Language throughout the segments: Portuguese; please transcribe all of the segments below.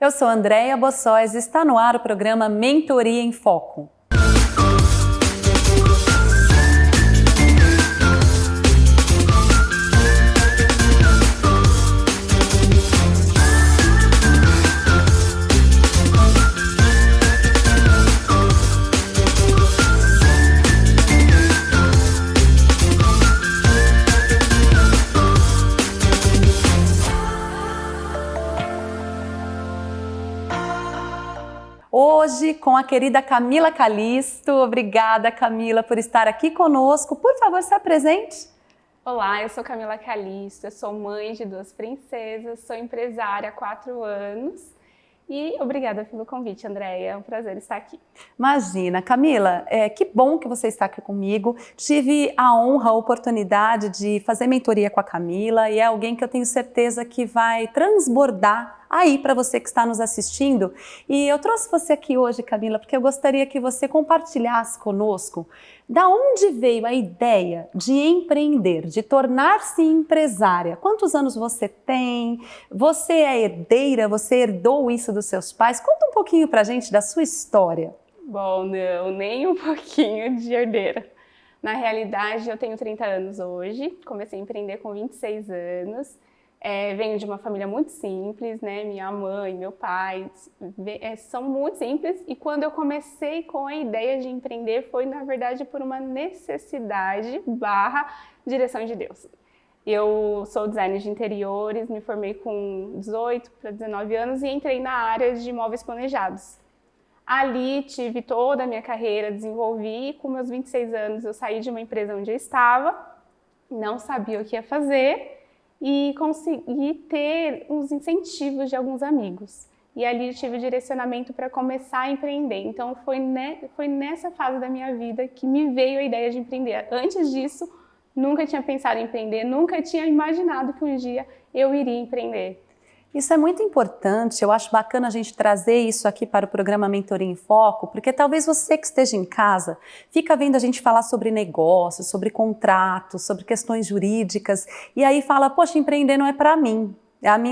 Eu sou Andréia Bossóis e está no ar o programa Mentoria em Foco. Hoje com a querida Camila Calisto. Obrigada, Camila, por estar aqui conosco. Por favor, se apresente. Olá, eu sou Camila Calisto, eu sou mãe de 2 princesas, sou empresária há 4 anos e obrigada pelo convite, Andréia, é um prazer estar aqui. Imagina, Camila, que bom que você está aqui comigo. Tive a honra, a oportunidade de fazer mentoria com a Camila e é alguém que eu tenho certeza que vai transbordar aí para você que está nos assistindo. E eu trouxe você aqui hoje, Camila, porque eu gostaria que você compartilhasse conosco da onde veio a ideia de empreender, de tornar-se empresária. Quantos anos você tem? Você é herdeira? Você herdou isso dos seus pais? Conta um pouquinho pra gente da sua história. Bom, não, nem um pouquinho de herdeira. Na realidade, eu tenho 30 anos hoje, comecei a empreender com 26 anos. Venho de uma família muito simples, né? Minha mãe, meu pai são muito simples e quando eu comecei com a ideia de empreender foi, na verdade, por uma necessidade / direção de Deus. Eu sou designer de interiores, me formei com 18 para 19 anos e entrei na área de imóveis planejados. Ali tive toda a minha carreira, desenvolvi e com meus 26 anos eu saí de uma empresa onde eu estava, não sabia o que ia fazer e consegui ter uns incentivos de alguns amigos. E ali eu tive direcionamento para começar a empreender. Então foi nessa fase da minha vida que me veio a ideia de empreender. Antes disso, nunca tinha pensado em empreender, nunca tinha imaginado que um dia eu iria empreender. Isso é muito importante, eu acho bacana a gente trazer isso aqui para o programa Mentoria em Foco, porque talvez você que esteja em casa, fica vendo a gente falar sobre negócios, sobre contratos, sobre questões jurídicas, e aí fala, poxa, empreender não é para mim.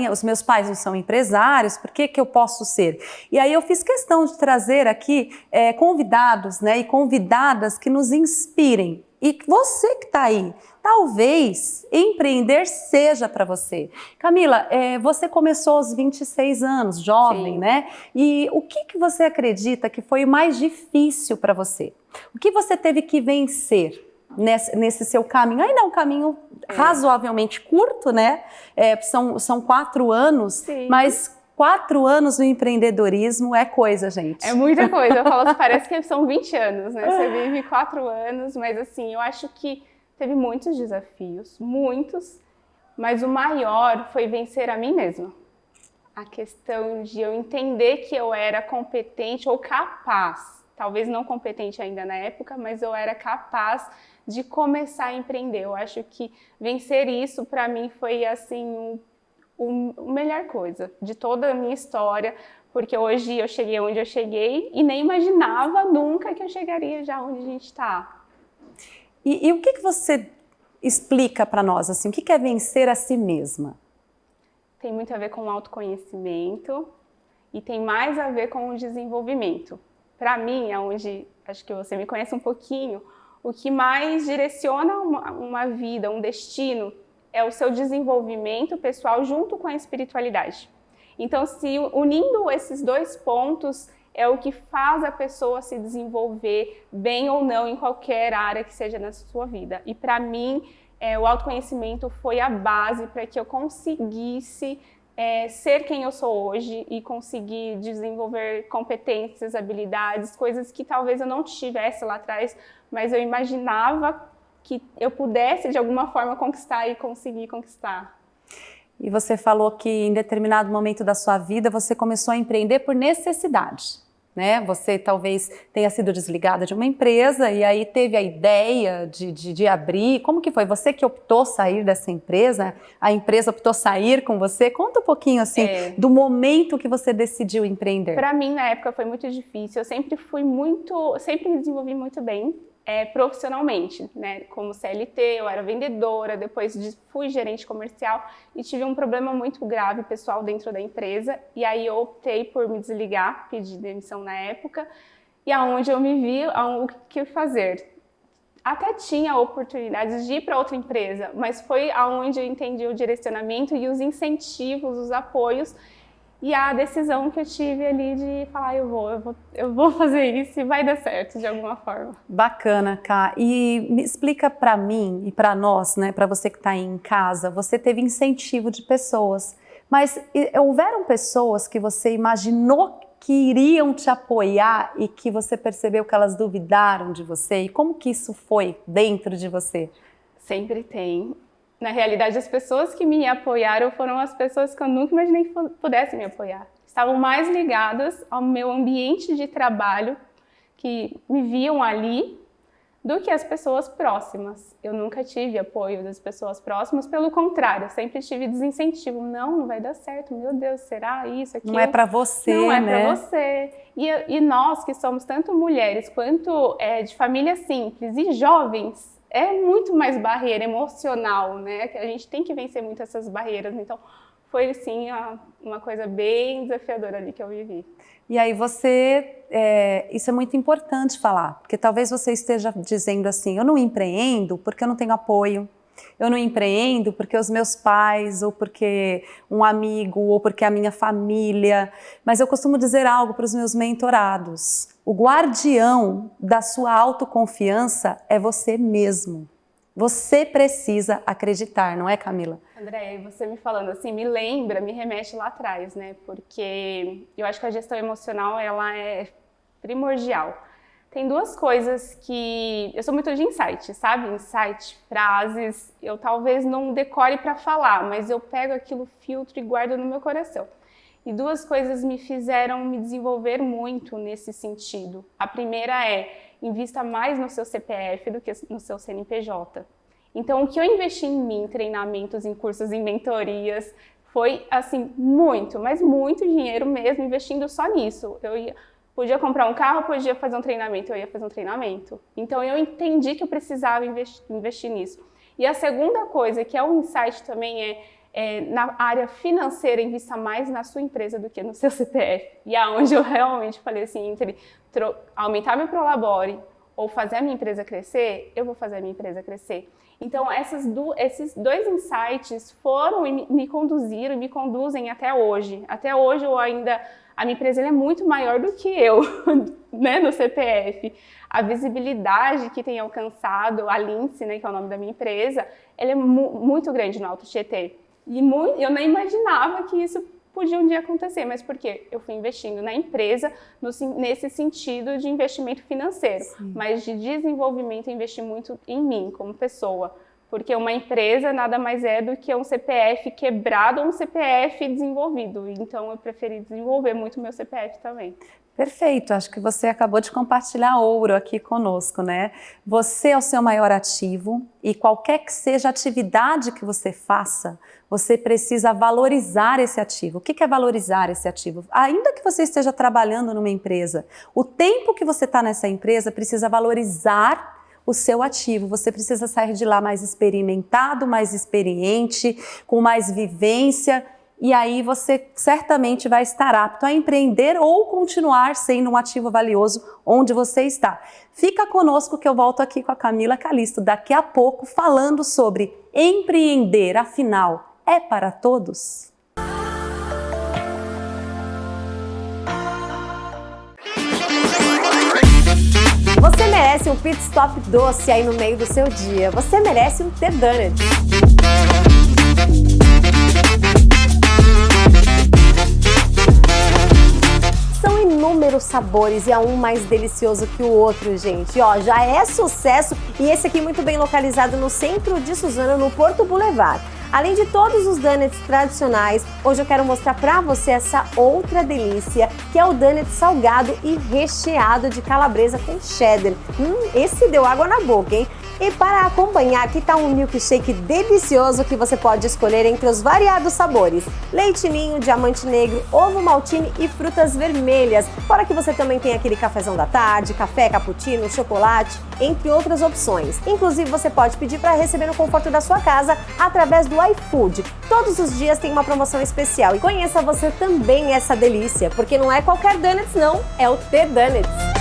Os meus pais não são empresários, por que eu posso ser? E aí eu fiz questão de trazer aqui convidados, né, e convidadas que nos inspirem. E você que está aí, talvez empreender seja para você. Camila, você começou aos 26 anos, jovem, Sim. né? E o que você acredita que foi o mais difícil para você? O que você teve que vencer nesse seu caminho? Ainda é um caminho razoavelmente curto, né? São 4 anos, Sim. mas 4 anos no empreendedorismo é coisa, gente. É muita coisa, eu falo, parece que são 20 anos, né? Você vive 4 anos, mas assim, eu acho que teve muitos desafios, muitos, mas o maior foi vencer a mim mesma. A questão de eu entender que eu era competente ou capaz, talvez não competente ainda na época, mas eu era capaz de começar a empreender. Eu acho que vencer isso para mim foi assim a melhor coisa de toda a minha história, porque hoje eu cheguei onde eu cheguei e nem imaginava nunca que eu chegaria já onde a gente está. E o que você explica para nós, assim, o que é vencer a si mesma? Tem muito a ver com o autoconhecimento e tem mais a ver com o desenvolvimento. Para mim, onde acho que você me conhece um pouquinho, o que mais direciona uma vida, um destino, é o seu desenvolvimento pessoal junto com a espiritualidade. Então, se unindo esses 2 pontos, é o que faz a pessoa se desenvolver bem ou não em qualquer área que seja na sua vida. E para mim, o autoconhecimento foi a base para que eu conseguisse ser quem eu sou hoje e conseguir desenvolver competências, habilidades, coisas que talvez eu não tivesse lá atrás, mas eu imaginava que eu pudesse de alguma forma conquistar e conseguir conquistar. E você falou que em determinado momento da sua vida você começou a empreender por necessidade, né? Você talvez tenha sido desligada de uma empresa e aí teve a ideia de abrir. Como que foi? Você que optou sair dessa empresa? A empresa optou sair com você? Conta um pouquinho assim do momento que você decidiu empreender. Para mim na época foi muito difícil. Eu sempre me desenvolvi muito bem. profissionalmente, né? Como CLT, eu era vendedora, depois fui gerente comercial e tive um problema muito grave pessoal dentro da empresa, e aí eu optei por me desligar, pedi demissão na época, e aonde eu me vi, o que fazer. Até tinha oportunidades de ir para outra empresa, mas foi aonde eu entendi o direcionamento e os incentivos, os apoios, e a decisão que eu tive ali de falar, eu vou fazer isso e vai dar certo de alguma forma. Bacana, Ká. E me explica para mim e para nós, né, para você que está aí em casa, você teve incentivo de pessoas, mas houveram pessoas que você imaginou que iriam te apoiar e que você percebeu que elas duvidaram de você? E como que isso foi dentro de você? Sempre tem. Na realidade, as pessoas que me apoiaram foram as pessoas que eu nunca imaginei que pudessem me apoiar. Estavam mais ligadas ao meu ambiente de trabalho, que me viam ali, do que as pessoas próximas. Eu nunca tive apoio das pessoas próximas, pelo contrário, eu sempre tive desincentivo. Não vai dar certo, meu Deus, será isso, aquilo? Não é para você, não é né? para você. E nós que somos tanto mulheres quanto de família simples e jovens, é muito mais barreira emocional, né? A gente tem que vencer muito essas barreiras. Então, foi sim uma coisa bem desafiadora ali que eu vivi. E aí isso é muito importante falar, porque talvez você esteja dizendo assim, eu não empreendo porque eu não tenho apoio, eu não empreendo porque os meus pais, ou porque um amigo, ou porque a minha família, mas eu costumo dizer algo para os meus mentorados, o guardião da sua autoconfiança é você mesmo. Você precisa acreditar, não é, Camila? Andréia, você me falando assim, me remete lá atrás, né? Porque eu acho que a gestão emocional, ela é primordial. Tem duas coisas que... Eu sou muito de insight, sabe? Insight, frases, eu talvez não decore para falar, mas eu pego aquilo, filtro e guardo no meu coração. E duas coisas me fizeram me desenvolver muito nesse sentido. A primeira é, invista mais no seu CPF do que no seu CNPJ. Então, o que eu investi em mim, em treinamentos, em cursos, em mentorias, foi, assim, muito, mas muito dinheiro mesmo, investindo só nisso. Podia comprar um carro, podia fazer um treinamento, eu ia fazer um treinamento. Então, eu entendi que eu precisava investir nisso. E a segunda coisa, que é um insight também, na área financeira, invista mais na sua empresa do que no seu CPF. E aonde eu realmente falei assim, entre aumentar meu Prolabore ou fazer a minha empresa crescer, eu vou fazer a minha empresa crescer. Então, esses dois insights foram e me conduziram e me conduzem até hoje. Até hoje, a minha empresa é muito maior do que eu, né, no CPF. A visibilidade que tem alcançado, a Lince, né, que é o nome da minha empresa, ela é muito grande no Alto Tietê. E eu nem imaginava que isso podia um dia acontecer, mas por quê? Eu fui investindo na empresa nesse sentido de investimento financeiro, sim, mas de desenvolvimento, investi muito em mim como pessoa, porque uma empresa nada mais é do que um CPF quebrado ou um CPF desenvolvido, então eu preferi desenvolver muito meu CPF também. Perfeito, acho que você acabou de compartilhar ouro aqui conosco, né? Você é o seu maior ativo e qualquer que seja a atividade que você faça, você precisa valorizar esse ativo. O que é valorizar esse ativo? Ainda que você esteja trabalhando numa empresa, o tempo que você está nessa empresa precisa valorizar o seu ativo. Você precisa sair de lá mais experimentado, mais experiente, com mais vivência, e aí você certamente vai estar apto a empreender ou continuar sendo um ativo valioso onde você está. Fica conosco que eu volto aqui com a Camila Calisto daqui a pouco falando sobre empreender, afinal, é para todos? Você merece um pit stop doce aí no meio do seu dia. Você merece um The Donut. São inúmeros sabores e há um mais delicioso que o outro, gente. E ó, já é sucesso e esse aqui muito bem localizado no centro de Suzano, no Porto Boulevard. Além de todos os donuts tradicionais, hoje eu quero mostrar pra você essa outra delícia, que é o donut salgado e recheado de calabresa com cheddar. Esse deu água na boca, hein? E para acompanhar, que tal um milkshake delicioso que você pode escolher entre os variados sabores? Leite ninho, diamante negro, ovo maltine e frutas vermelhas. Fora que você também tem aquele cafezão da tarde, café, cappuccino, chocolate, entre outras opções. Inclusive, você pode pedir para receber no conforto da sua casa através do iFood. Todos os dias tem uma promoção especial e conheça você também essa delícia, porque não é qualquer donuts não, é o The Donuts.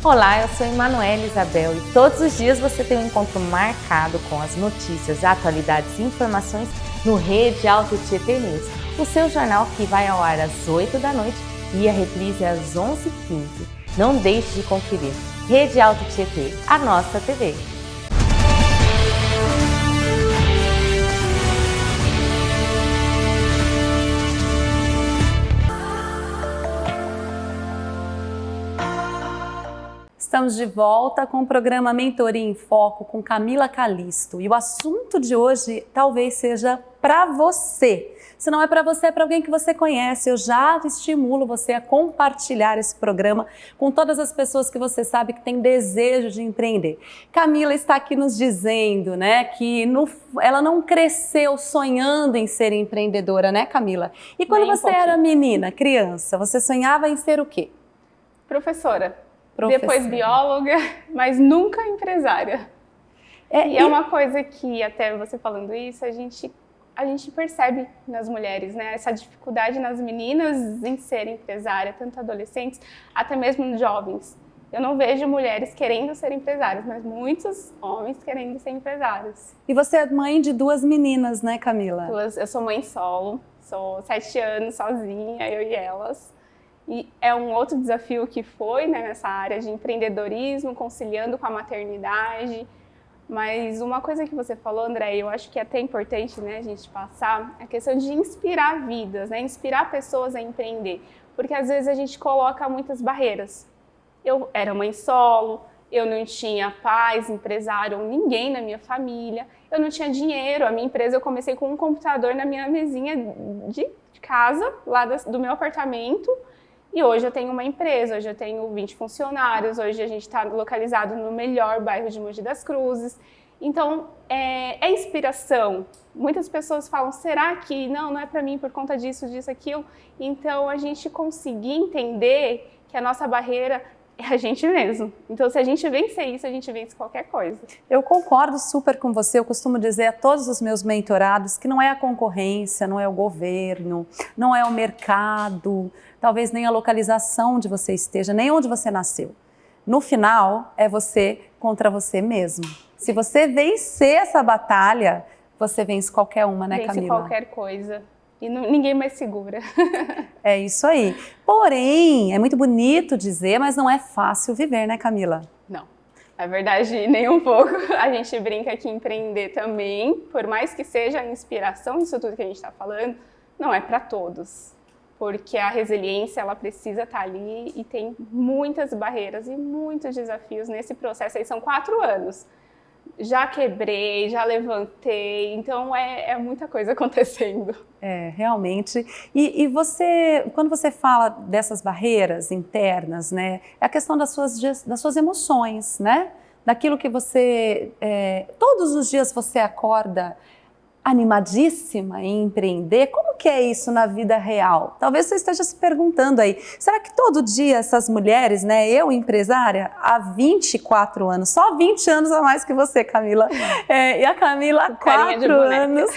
Olá, eu sou Emanuele Isabel e todos os dias você tem um encontro marcado com as notícias, atualidades e informações no Rede Alto Tietê News, o seu jornal que vai ao ar às 8 da noite e a reprise às 11h15. Não deixe de conferir. Rede Alto Tietê, a nossa TV. Estamos de volta com o programa Mentoria em Foco com Camila Calisto. E o assunto de hoje talvez seja para você. Se não é para você, é para alguém que você conhece. Eu já estimulo você a compartilhar esse programa com todas as pessoas que você sabe que tem desejo de empreender. Camila está aqui nos dizendo, né, que ela não cresceu sonhando em ser empreendedora, né, Camila? E quando você era menina, criança, você sonhava em ser o quê? Professora. Depois bióloga, mas nunca empresária. E é uma coisa que, até você falando isso, a gente percebe nas mulheres, né? Essa dificuldade nas meninas em serem empresárias, tanto adolescentes, até mesmo jovens. Eu não vejo mulheres querendo ser empresárias, mas muitos homens querendo ser empresários. E você é mãe de 2 meninas, né, Camila? Eu sou mãe solo, sou 7 anos sozinha, eu e elas. E é um outro desafio que foi, né, nessa área de empreendedorismo, conciliando com a maternidade. Mas uma coisa que você falou, André, eu acho que é até importante, né, a gente passar, é a questão de inspirar vidas, né, inspirar pessoas a empreender. Porque às vezes a gente coloca muitas barreiras. Eu era mãe solo, eu não tinha pais, empresário ou ninguém na minha família, eu não tinha dinheiro. A minha empresa, eu comecei com um computador na minha mesinha de casa, lá do meu apartamento. E hoje eu tenho uma empresa, hoje eu tenho 20 funcionários, hoje a gente está localizado no melhor bairro de Mogi das Cruzes. Então, é inspiração. Muitas pessoas falam, será que não é para mim por conta disso, aquilo? Então, a gente conseguir entender que a nossa barreira é a gente mesmo. Então, se a gente vencer isso, a gente vence qualquer coisa. Eu concordo super com você. Eu costumo dizer a todos os meus mentorados que não é a concorrência, não é o governo, não é o mercado, talvez nem a localização onde você esteja, nem onde você nasceu. No final, é você contra você mesmo. Se você vencer essa batalha, você vence qualquer uma, né, Camila? Vence qualquer coisa. E ninguém mais segura. É isso aí. Porém, é muito bonito dizer, mas não é fácil viver, né, Camila? Não. Na verdade, nem um pouco. A gente brinca que empreender também, por mais que seja a inspiração disso tudo que a gente está falando, não é para todos. Porque a resiliência, ela precisa estar ali e tem muitas barreiras e muitos desafios nesse processo. Aí são 4 anos. Já quebrei, já levantei, então é muita coisa acontecendo. É, realmente. E você, quando você fala dessas barreiras internas, né, é a questão das suas emoções, né? Daquilo que você, todos os dias você acorda animadíssima em empreender. Como que é isso na vida real? Talvez você esteja se perguntando aí, será que todo dia essas mulheres, né, eu empresária, há 24 anos, só 20 anos a mais que você, Camila, e a Camila há 4 anos,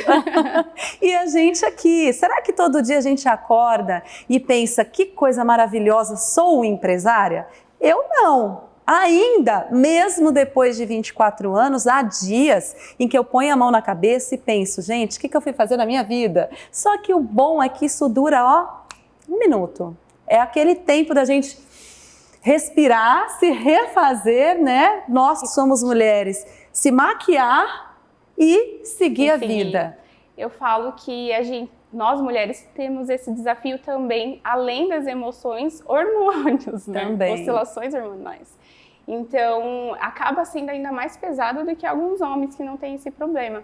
e a gente aqui, será que todo dia a gente acorda e pensa, que coisa maravilhosa, sou empresária? Eu não. Ainda, mesmo depois de 24 anos, há dias em que eu ponho a mão na cabeça e penso, gente, o que eu fui fazer na minha vida? Só que o bom é que isso dura, 1 minuto. É aquele tempo da gente respirar, se refazer, né? Nós que somos mulheres, se maquiar e seguir a vida. Eu falo que nós mulheres temos esse desafio também, além das emoções, hormônios, né? Também. Oscilações hormonais. Então, acaba sendo ainda mais pesado do que alguns homens que não têm esse problema.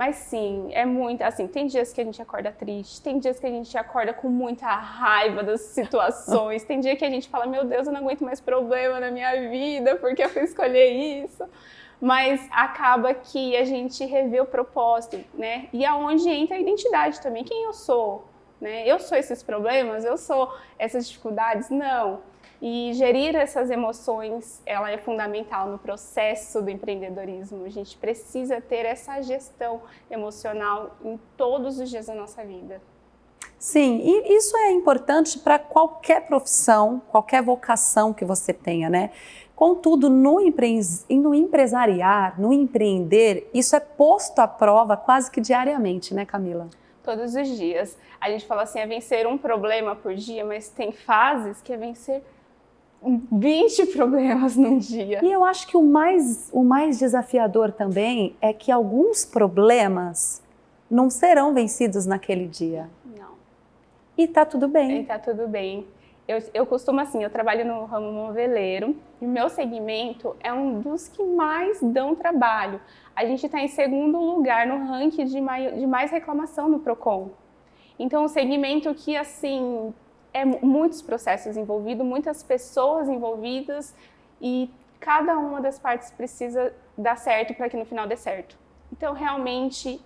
Mas sim, é muito, assim, tem dias que a gente acorda triste, tem dias que a gente acorda com muita raiva das situações, tem dia que a gente fala, meu Deus, eu não aguento mais problema na minha vida, porque eu fui escolher isso. Mas acaba que a gente revê o propósito, né? E aonde entra a identidade também, quem eu sou, né? Eu sou esses problemas, eu sou essas dificuldades? Não. E gerir essas emoções, ela é fundamental no processo do empreendedorismo. A gente precisa ter essa gestão emocional em todos os dias da nossa vida. Sim, e isso é importante para qualquer profissão, qualquer vocação que você tenha, né? Contudo, no empresariar, no empreender, isso é posto à prova quase que diariamente, né, Camila? Todos os dias. A gente fala assim, é vencer um problema por dia, mas tem fases que é vencer 20 problemas num dia. E eu acho que o mais desafiador também é que alguns problemas não serão vencidos naquele dia. Não. E tá tudo bem. E tá tudo bem. Eu costumo assim, eu trabalho no ramo moveleiro e o meu segmento é um dos que mais dão trabalho. A gente está em segundo lugar no ranking de mais reclamação no Procon. Então, um segmento que, assim, é muitos processos envolvidos, muitas pessoas envolvidas e cada uma das partes precisa dar certo para que no final dê certo. Então, realmente,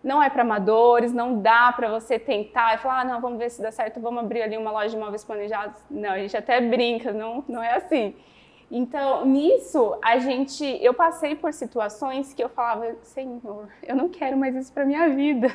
não é para amadores, não dá para você tentar e falar, não, vamos ver se dá certo, vamos abrir ali uma loja de imóveis planejados. Não, a gente até brinca, não é assim. Então, nisso, eu passei por situações que eu falava, Senhor, eu não quero mais isso para minha vida.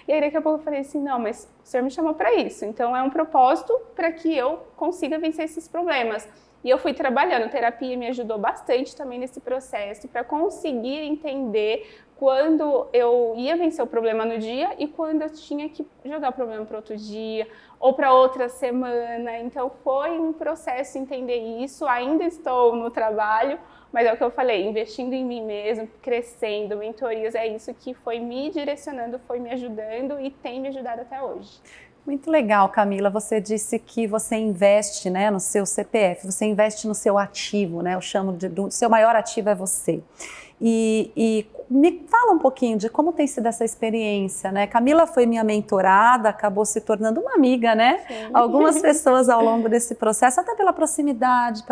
E aí, daqui a pouco eu falei assim, não, mas o Senhor me chamou para isso. Então, é um propósito para que eu consiga vencer esses problemas. E eu fui trabalhando, terapia me ajudou bastante também nesse processo, para conseguir entender quando eu ia vencer o problema no dia e quando eu tinha que jogar o problema para outro dia ou para outra semana. Então foi um processo entender isso, ainda estou no trabalho, mas é o que eu falei, investindo em mim mesmo, crescendo, mentorias, é isso que foi me direcionando, foi me ajudando e tem me ajudado até hoje. Muito legal, Camila. Você disse que você investe, né, no seu CPF, você investe no seu ativo, né? Eu chamo do seu maior ativo é você. E me fala um pouquinho de como tem sido essa experiência, né? Camila foi minha mentorada, acabou se tornando uma amiga, né? Sim. Algumas pessoas ao longo desse processo, até pela proximidade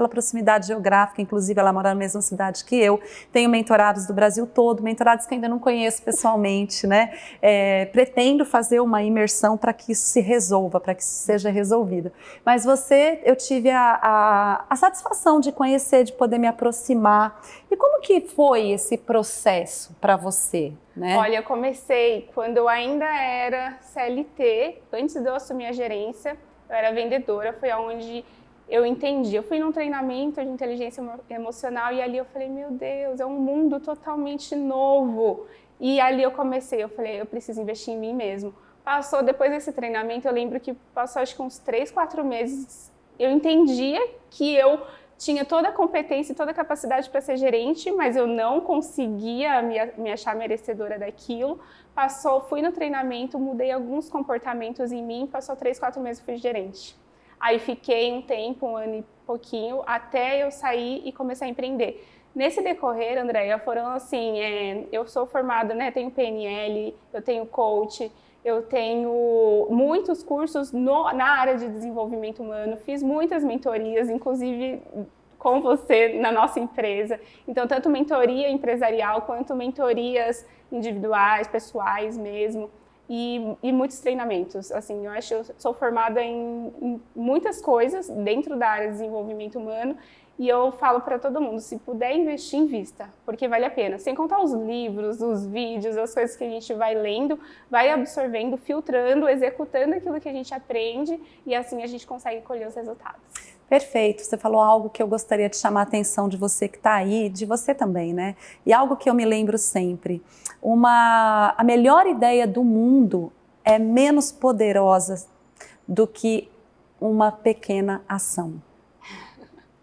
geográfica, inclusive ela mora na mesma cidade que eu. Tenho mentorados do Brasil todo, mentorados que ainda não conheço pessoalmente, né? Pretendo fazer uma imersão para que isso se resolva, para que isso seja resolvido. Mas eu tive a satisfação de conhecer, de poder me aproximar. E como que foi esse processo para você, né? Olha, eu comecei quando eu ainda era CLT, antes de eu assumir a gerência, eu era vendedora, foi onde eu entendi. Eu fui num treinamento de inteligência emocional e ali eu falei, meu Deus, é um mundo totalmente novo. E ali eu falei, eu preciso investir em mim mesmo. Depois desse treinamento, eu lembro que passou acho que uns 3, 4 meses, eu entendia que eu tinha toda a competência e toda a capacidade para ser gerente, mas eu não conseguia me achar merecedora daquilo. Fui no treinamento, mudei alguns comportamentos em mim, passou 3, 4 meses e fui gerente. Aí fiquei um tempo, 1 ano e pouquinho, até eu sair e começar a empreender. Nesse decorrer, Andréia, foram assim, eu sou formada, né, tenho PNL, eu tenho coach, eu tenho muitos cursos na área de desenvolvimento humano, fiz muitas mentorias, inclusive com você na nossa empresa. Então, tanto mentoria empresarial quanto mentorias individuais, pessoais mesmo, e muitos treinamentos. Assim, eu sou formada em muitas coisas dentro da área de desenvolvimento humano. E eu falo para todo mundo, se puder investir, invista, porque vale a pena. Sem contar os livros, os vídeos, as coisas que a gente vai lendo, vai absorvendo, filtrando, executando aquilo que a gente aprende e assim a gente consegue colher os resultados. Perfeito, você falou algo que eu gostaria de chamar a atenção de você que está aí, de você também, né? E algo que eu me lembro sempre, a melhor ideia do mundo é menos poderosa do que uma pequena ação.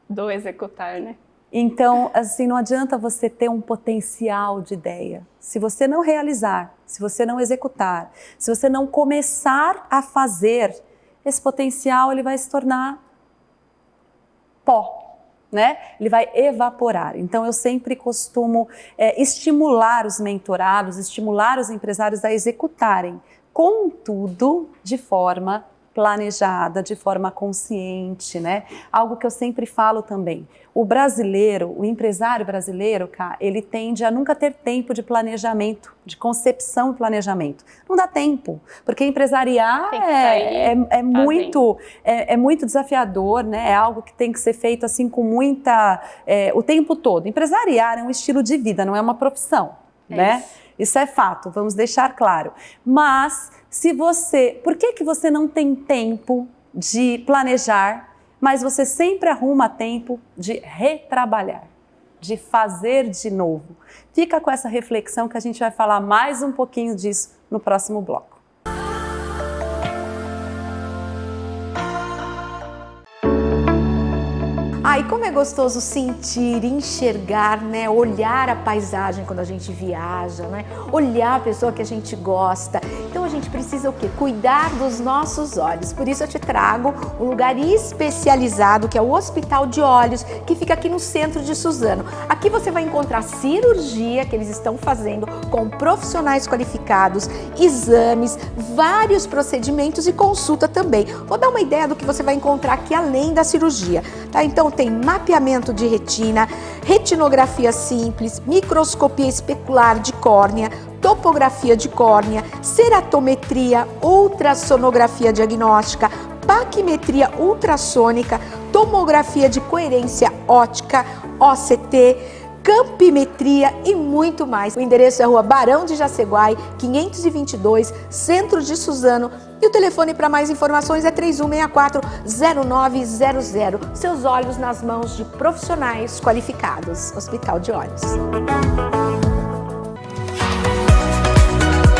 Do executar, né? Então, assim, não adianta você ter um potencial de ideia. Se você não realizar, se você não executar, se você não começar a fazer, esse potencial ele vai se tornar pó, né? Ele vai evaporar. Então eu sempre costumo estimular os mentorados, estimular os empresários a executarem, contudo, de forma planejada, de forma consciente, né? Algo que eu sempre falo também. O brasileiro, o empresário brasileiro, ele tende a nunca ter tempo de planejamento, de concepção e planejamento. Não dá tempo, porque empresariar é muito desafiador, né? É algo que tem que ser feito assim com o tempo todo. Empresariar é um estilo de vida, não é uma profissão, né? Isso é fato, vamos deixar claro. Mas por que você não tem tempo de planejar, mas você sempre arruma tempo de retrabalhar, de fazer de novo? Fica com essa reflexão que a gente vai falar mais um pouquinho disso no próximo bloco. E como é gostoso sentir, enxergar, né? Olhar a paisagem quando a gente viaja, né? Olhar a pessoa que a gente gosta. Então a gente precisa o quê? Cuidar dos nossos olhos. Por isso eu te trago um lugar especializado, que é o Hospital de Olhos, que fica aqui no centro de Suzano. Aqui você vai encontrar cirurgia que eles estão fazendo com profissionais qualificados, exames, vários procedimentos e consulta também. Vou dar uma ideia do que você vai encontrar aqui além da cirurgia, tá? Então tem mapeamento de retina, retinografia simples, microscopia especular de córnea, topografia de córnea, ceratometria, ultrassonografia diagnóstica, paquimetria ultrassônica, tomografia de coerência óptica, OCT, campimetria e muito mais. O endereço é Rua Barão de Jaceguai, 522, centro de Suzano. E o telefone para mais informações é 3164-0900. Seus olhos nas mãos de profissionais qualificados. Hospital de Olhos.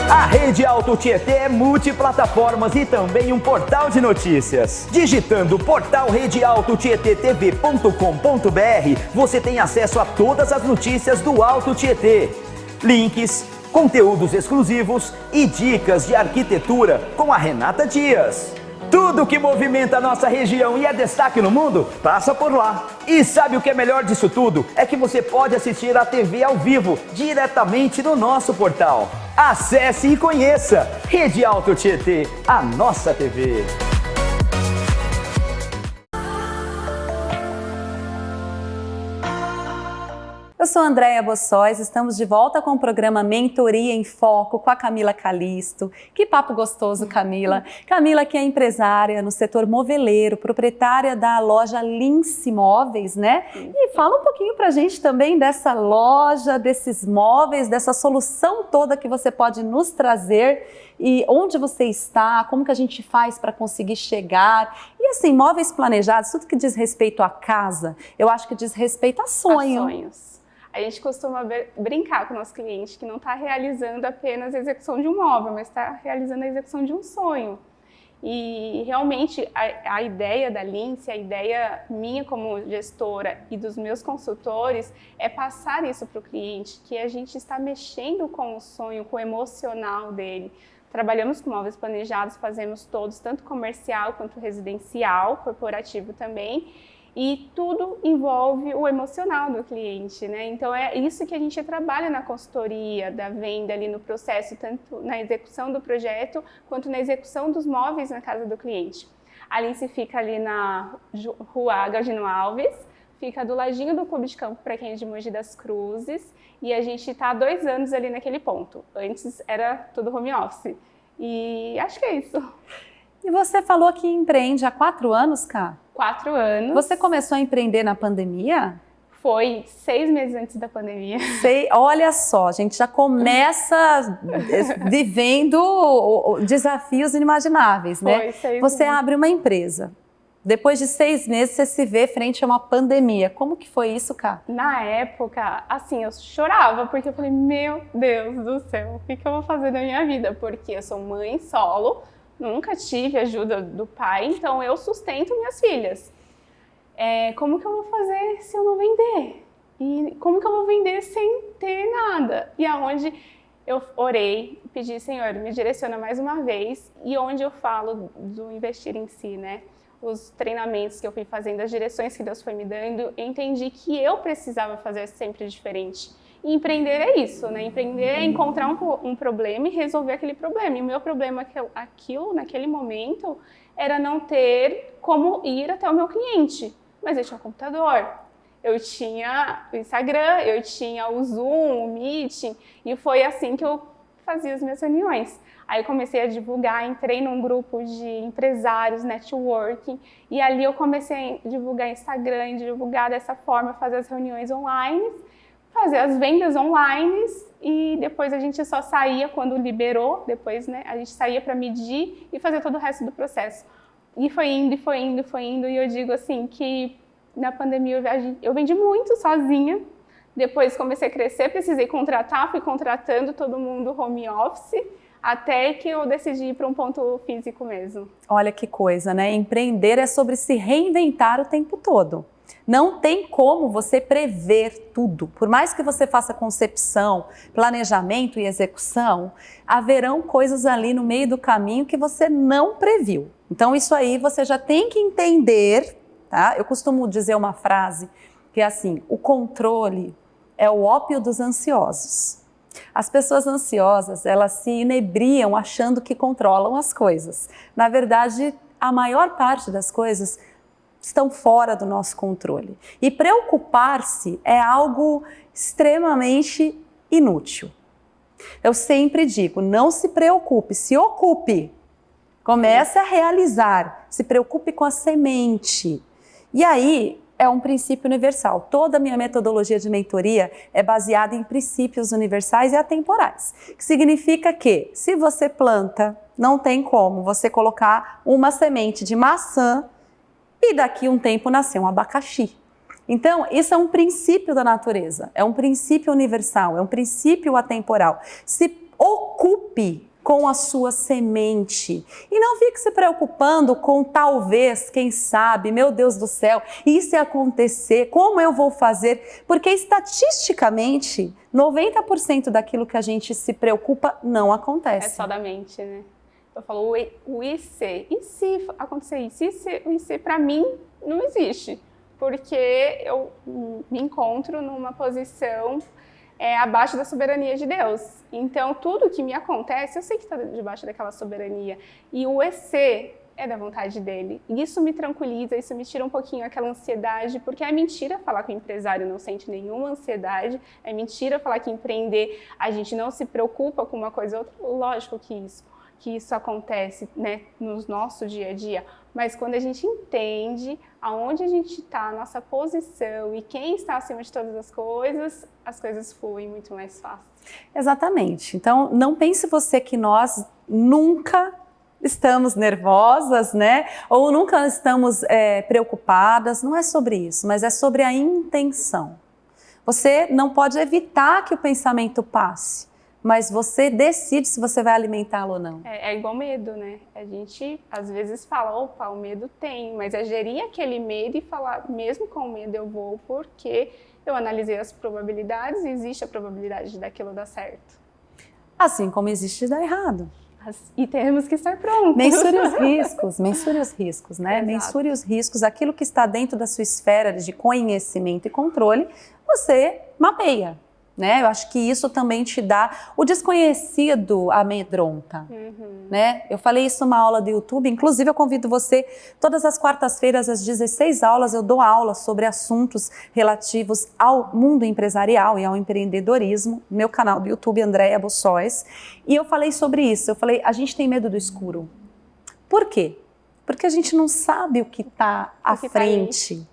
A Rede Auto Tietê é multiplataformas e também um portal de notícias. Digitando portal redeautotietetv.com.br, você tem acesso a todas as notícias do Auto Tietê. Links, conteúdos exclusivos e dicas de arquitetura com a Renata Dias. Tudo que movimenta a nossa região e é destaque no mundo, passa por lá. E sabe o que é melhor disso tudo? É que você pode assistir a TV ao vivo, diretamente no nosso portal. Acesse e conheça Rede Auto Tietê, a nossa TV. Eu sou Andréia Bossóis, estamos de volta com o programa Mentoria em Foco com a Camila Calisto. Que papo gostoso, Camila. Camila que é empresária no setor moveleiro, proprietária da loja Lince Móveis, né? E fala um pouquinho pra gente também dessa loja, desses móveis, dessa solução toda que você pode nos trazer e onde você está, como que a gente faz para conseguir chegar. E assim, móveis planejados, tudo que diz respeito à casa, eu acho que diz respeito a sonho. A sonhos. A gente costuma brincar com o nosso cliente que não está realizando apenas a execução de um móvel, mas está realizando a execução de um sonho. E realmente a ideia da Lince, a ideia minha como gestora e dos meus consultores é passar isso para o cliente, que a gente está mexendo com o sonho, com o emocional dele. Trabalhamos com móveis planejados, fazemos todos, tanto comercial quanto residencial, corporativo também. E tudo envolve o emocional do cliente, né? Então é isso que a gente trabalha na consultoria, da venda ali no processo, tanto na execução do projeto, quanto na execução dos móveis na casa do cliente. A Lince fica ali na Rua Galdino Alves, fica do ladinho do Clube de Campo para quem é de Mogi das Cruzes, e a gente está há 2 anos ali naquele ponto. Antes era tudo home office. E acho que é isso. E você falou que empreende há 4 anos, Cá? 4 anos. Você começou a empreender na pandemia? Foi 6 meses antes da pandemia. Olha só, a gente já começa vivendo desafios inimagináveis, né? Foi 6 Você meses. abre uma empresa. Depois de 6 meses, você se vê frente a uma pandemia. Como que foi isso, Cá? Na época, assim, eu chorava, porque eu falei, meu Deus do céu, o que eu vou fazer da minha vida? Porque eu sou mãe solo, nunca tive ajuda do pai, então eu sustento minhas filhas. Como que eu vou fazer se eu não vender? E como que eu vou vender sem ter nada? E aonde eu orei, pedi, Senhor, me direciona mais uma vez, e onde eu falo do investir em si, né? os treinamentos que eu fui fazendo, as direções que Deus foi me dando, eu entendi que eu precisava fazer sempre diferente. E empreender é isso, né? Empreender é encontrar um problema e resolver aquele problema. E o meu problema, naquele momento, era não ter como ir até o meu cliente. Mas eu tinha um computador, eu tinha o Instagram, eu tinha o Zoom, o Meeting, e foi assim que eu fazia as minhas reuniões. Aí eu comecei a divulgar, entrei num grupo de empresários, networking, e ali eu comecei a divulgar Instagram, divulgar dessa forma, fazer as reuniões online, fazer as vendas online, e depois a gente só saía quando liberou, depois, né, a gente saía para medir e fazer todo o resto do processo. E foi indo, e foi indo, foi indo, e eu digo assim que na pandemia eu vendi muito sozinha, depois comecei a crescer, precisei contratar, fui contratando todo mundo home office, até que eu decidi ir para um ponto físico mesmo. Olha que coisa, né? Empreender é sobre se reinventar o tempo todo. Não tem como você prever tudo. Por mais que você faça concepção, planejamento e execução, haverão coisas ali no meio do caminho que você não previu. Então isso aí você já tem que entender, tá? Eu costumo dizer uma frase que é assim: o controle é o ópio dos ansiosos. As pessoas ansiosas, elas se inebriam achando que controlam as coisas. Na verdade, a maior parte das coisas estão fora do nosso controle. E preocupar-se é algo extremamente inútil. Eu sempre digo, não se preocupe, se ocupe. Comece a realizar, se preocupe com a semente. E aí, é um princípio universal. Toda a minha metodologia de mentoria é baseada em princípios universais e atemporais. Que significa que, se você planta, não tem como você colocar uma semente de maçã e daqui a um tempo nascer um abacaxi. Então, isso é um princípio da natureza, é um princípio universal, é um princípio atemporal. Se ocupe com a sua semente. E não fique se preocupando com talvez, quem sabe, meu Deus do céu, e se acontecer, como eu vou fazer? Porque estatisticamente, 90% daquilo que a gente se preocupa não acontece. É só da mente, né? Eu falo o IC. E se acontecer isso? O IC para mim não existe. Porque eu me encontro numa posição abaixo da soberania de Deus. Então, tudo que me acontece, eu sei que está debaixo daquela soberania. E o EC é da vontade dele. E isso me tranquiliza, isso me tira um pouquinho aquela ansiedade, porque é mentira falar que o empresário não sente nenhuma ansiedade, é mentira falar que empreender a gente não se preocupa com uma coisa ou outra. Lógico que isso acontece, né, no nosso dia a dia, mas quando a gente entende aonde a gente está, a nossa posição e quem está acima de todas as coisas fluem muito mais fácil. Exatamente. Então, não pense você que nós nunca estamos nervosas, né? Ou nunca estamos preocupadas. Não é sobre isso, mas é sobre a intenção. Você não pode evitar que o pensamento passe, mas você decide se você vai alimentá-lo ou não. É igual medo, né? A gente às vezes fala, opa, o medo tem, mas é gerir aquele medo e falar, mesmo com o medo eu vou, porque eu analisei as probabilidades e existe a probabilidade daquilo dar certo. Assim como existe de dar errado. E temos que estar prontos. Mensure os riscos, né? Exato. Mensure os riscos, aquilo que está dentro da sua esfera de conhecimento e controle, você mapeia. Né? Eu acho que isso também te dá o desconhecido amedronta, né? Eu falei isso numa aula do YouTube, inclusive eu convido você, todas as quartas-feiras às 16 aulas eu dou aula sobre assuntos relativos ao mundo empresarial e ao empreendedorismo, no meu canal do YouTube, Andréia Bossóis, e eu falei sobre isso, eu falei, a gente tem medo do escuro. Por quê? Porque a gente não sabe o que está à frente.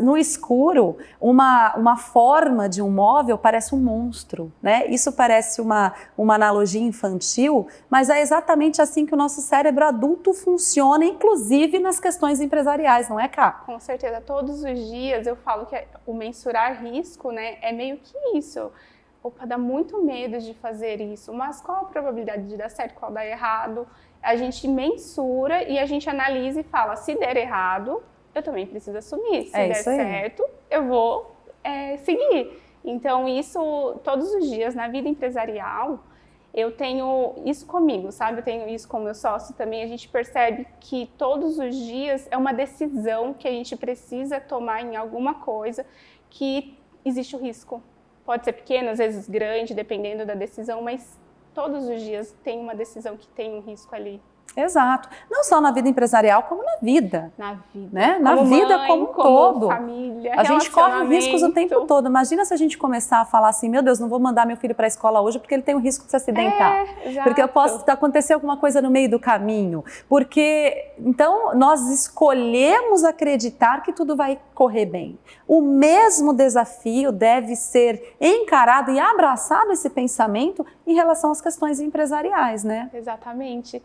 No escuro, uma forma de um móvel parece um monstro, né? Isso parece uma analogia infantil, mas é exatamente assim que o nosso cérebro adulto funciona, inclusive nas questões empresariais, não é, Ká? Com certeza, todos os dias eu falo que o mensurar risco, né, é meio que isso. Opa, dá muito medo de fazer isso, mas qual a probabilidade de dar certo, qual dar errado? A gente mensura e a gente analisa e fala, se der errado, eu também preciso assumir. Se der certo, eu vou seguir. Então, isso todos os dias na vida empresarial. Eu tenho isso comigo, sabe? Eu tenho isso com o meu sócio também. A gente percebe que todos os dias é uma decisão que a gente precisa tomar em alguma coisa que existe o risco. Pode ser pequeno, às vezes grande, dependendo da decisão, mas todos os dias tem uma decisão que tem um risco ali. Exato. Não só na vida empresarial, como na vida. Na vida. Né? Na Como vida mãe, como um como todo. família, a gente corre riscos o tempo relacionamento. todo. Imagina se a gente começar a falar assim, meu Deus, não vou mandar meu filho para a escola hoje porque ele tem o risco de se acidentar. Exato. Porque eu posso acontecer alguma coisa no meio do caminho. Porque, então, nós escolhemos acreditar que tudo vai correr bem. O mesmo desafio deve ser encarado e abraçado esse pensamento em relação às questões empresariais, né? Exatamente.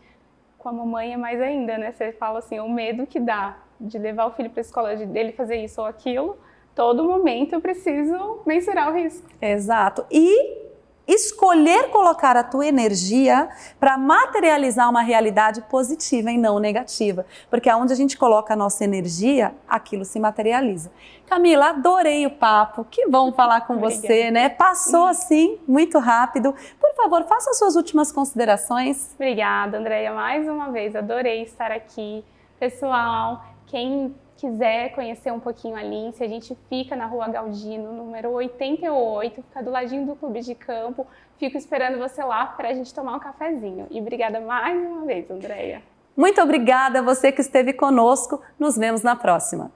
Com a mamãe é mais ainda, né? Você fala assim, o medo que dá de levar o filho para a escola, dele fazer isso ou aquilo, todo momento eu preciso mensurar o risco. Exato. E escolher colocar a tua energia para materializar uma realidade positiva e não negativa. Porque aonde a gente coloca a nossa energia, aquilo se materializa. Camila, adorei o papo. Que bom falar com você, né? Passou assim, muito rápido. Por favor, faça as suas últimas considerações. Obrigada, Andréia, mais uma vez. Adorei estar aqui. Pessoal, quem quiser conhecer um pouquinho a Lince, a gente fica na Rua Galdino, número 88, fica do ladinho do Clube de Campo. Fico esperando você lá para a gente tomar um cafezinho. E obrigada mais uma vez, Andréia. Muito obrigada a você que esteve conosco. Nos vemos na próxima.